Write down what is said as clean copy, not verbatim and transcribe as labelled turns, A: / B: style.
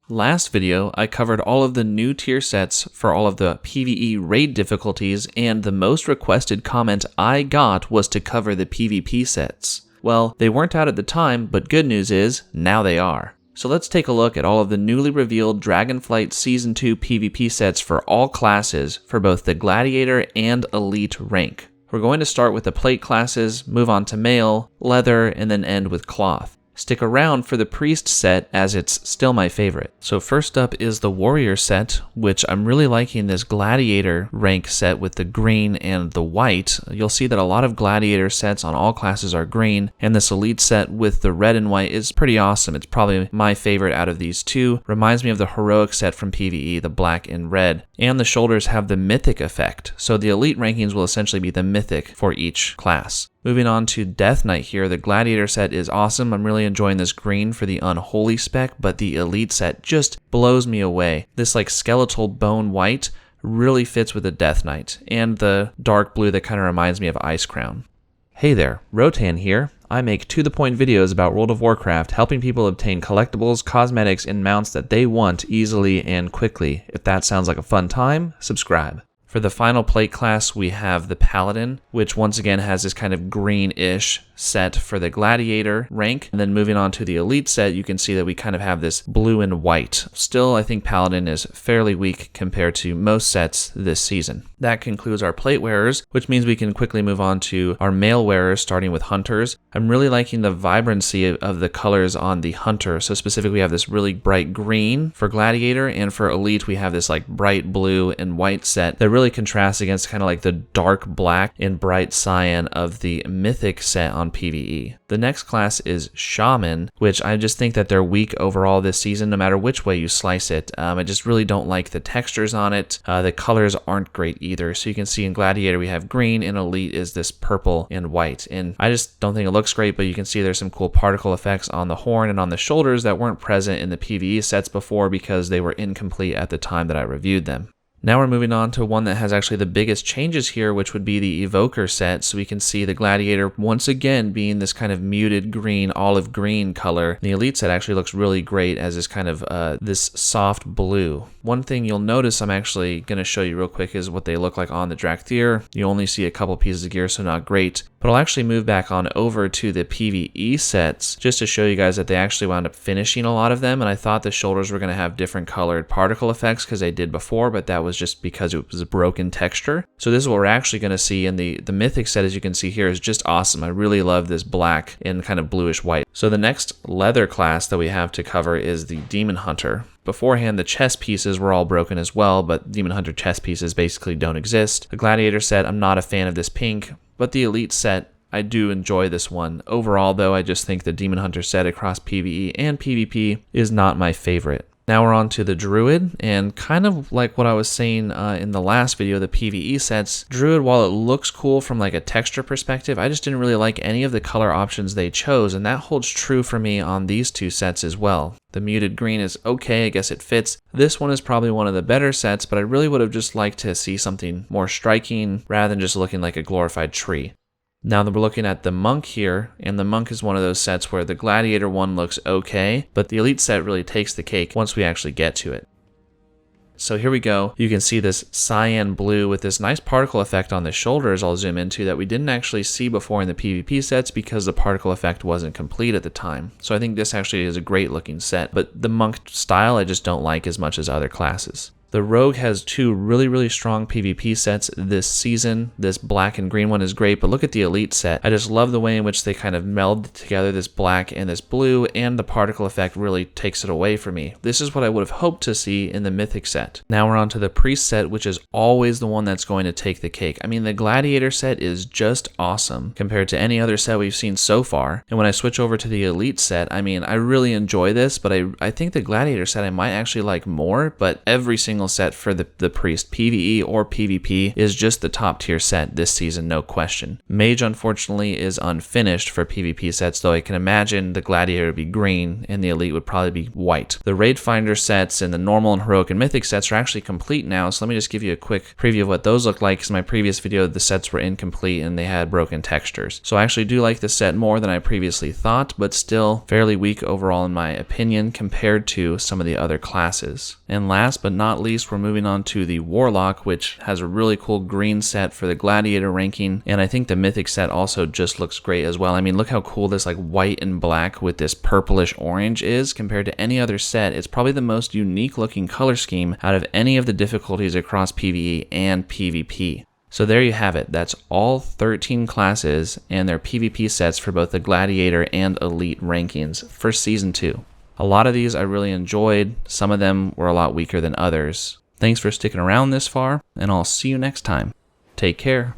A: Last video, I covered all of the new tier sets for all of the PvE raid difficulties, and the most requested comment I got was to cover the PvP sets. Well, they weren't out at the time, but good news is, now they are. So let's take a look at all of the newly revealed Dragonflight Season 2 PvP sets for all classes for both the Gladiator and Elite rank. We're going to start with the plate classes, move on to mail, leather, and then end with cloth. Stick around for the priest set as it's still my favorite. So first up is the warrior set, which I'm really liking this gladiator rank set with the green and the white. You'll see that a lot of gladiator sets on all classes are green, and this elite set with the red and white is pretty awesome. It's probably my favorite out of these two. Reminds me of the heroic set from PvE, the black and red. And the shoulders have the mythic effect. So the elite rankings will essentially be the mythic for each class. Moving on to Death Knight here, the Gladiator set is awesome. I'm really enjoying this green for the unholy spec, but the Elite set just blows me away. This like skeletal bone white really fits with the Death Knight, and the dark blue that kind of reminds me of Ice Crown. Hey there, Rotan here. I make to-the-point videos about World of Warcraft, helping people obtain collectibles, cosmetics, and mounts that they want easily and quickly. If that sounds like a fun time, subscribe. For the final plate class, we have the Paladin, which once again has this kind of green-ish set for the Gladiator rank. And then moving on to the Elite set, you can see that we kind of have this blue and white. Still, I think Paladin is fairly weak compared to most sets this season. That concludes our plate wearers, which means we can quickly move on to our mail wearers, starting with hunters. I'm really liking the vibrancy of the colors on the hunter. So specifically, we have this really bright green for Gladiator, and for Elite, we have this like bright blue and white set that really contrasts against kind of like the dark black and bright cyan of the Mythic set on PvE. The next class is Shaman, which I just think that they're weak overall this season, no matter which way you slice it. I just really don't like the textures on it. The colors aren't great either. So you can see in Gladiator we have green, and Elite is this purple and white. And I just don't think it looks great, but you can see there's some cool particle effects on the horn and on the shoulders that weren't present in the PvE sets before because they were incomplete at the time that I reviewed them. Now we're moving on to one that has actually the biggest changes here, which would be the Evoker set. So we can see the Gladiator once again being this kind of muted green, olive green color. The Elite set actually looks really great as this kind of this soft blue. One thing you'll notice I'm actually going to show you real quick is what they look like on the Drakthir. You only see a couple pieces of gear, so not great. But I'll actually move back on over to the PvE sets just to show you guys that they actually wound up finishing a lot of them. And I thought the shoulders were going to have different colored particle effects because they did before, but that was just because it was a broken texture. So this is what we're actually going to see in the Mythic set, as you can see here, is just awesome. I really love this black and kind of bluish white. So the next leather class that we have to cover is the Demon Hunter. Beforehand, the chest pieces were all broken as well, but Demon Hunter chest pieces basically don't exist. The Gladiator set, I'm not a fan of this pink, but the Elite set, I do enjoy this one. Overall, though, I just think the Demon Hunter set across PvE and PvP is not my favorite. Now we're on to the Druid, and kind of like what I was saying in the last video, the PvE sets, Druid, while it looks cool from like a texture perspective, I just didn't really like any of the color options they chose, and that holds true for me on these two sets as well. The muted green is okay, I guess it fits. This one is probably one of the better sets, but I really would have just liked to see something more striking rather than just looking like a glorified tree. Now that we're looking at the Monk here, and the Monk is one of those sets where the Gladiator one looks okay, but the Elite set really takes the cake once we actually get to it. So here we go. You can see this cyan blue with this nice particle effect on the shoulders I'll zoom into that we didn't actually see before in the PvP sets because the particle effect wasn't complete at the time. So I think this actually is a great looking set, but the Monk style I just don't like as much as other classes. The Rogue has two really strong PvP sets this season. This black and green one is great, but look at the Elite set. I just love the way in which they kind of meld together this black and this blue, and the particle effect really takes it away from me. This is what I would have hoped to see in the Mythic set. Now we're on to the Priest set, which is always the one that's going to take the cake. I mean, the Gladiator set is just awesome compared to any other set we've seen so far. And when I switch over to the Elite set, I mean, I really enjoy this, but I think the Gladiator set I might actually like more, but every single single set for the Priest. PvE or PvP is just the top tier set this season, no question. Mage, unfortunately, is unfinished for PvP sets, though I can imagine the Gladiator would be green and the Elite would probably be white. The Raid Finder sets and the normal and heroic and mythic sets are actually complete now, so let me just give you a quick preview of what those look like, because in my previous video the sets were incomplete and they had broken textures. So I actually do like the set more than I previously thought, but still fairly weak overall in my opinion compared to some of the other classes. And last but not least, we're moving on to the Warlock, which has a really cool green set for the Gladiator ranking, and I think the mythic set also just looks great as well. I mean, look how cool this like white and black with this purplish orange is compared to any other set. It's probably the most unique looking color scheme out of any of the difficulties across PvE and PvP. So there you have it. That's all 13 classes and their PvP sets for both the Gladiator and Elite rankings for Season 2. A lot of these I really enjoyed. Some of them were a lot weaker than others. Thanks for sticking around this far, and I'll see you next time. Take care.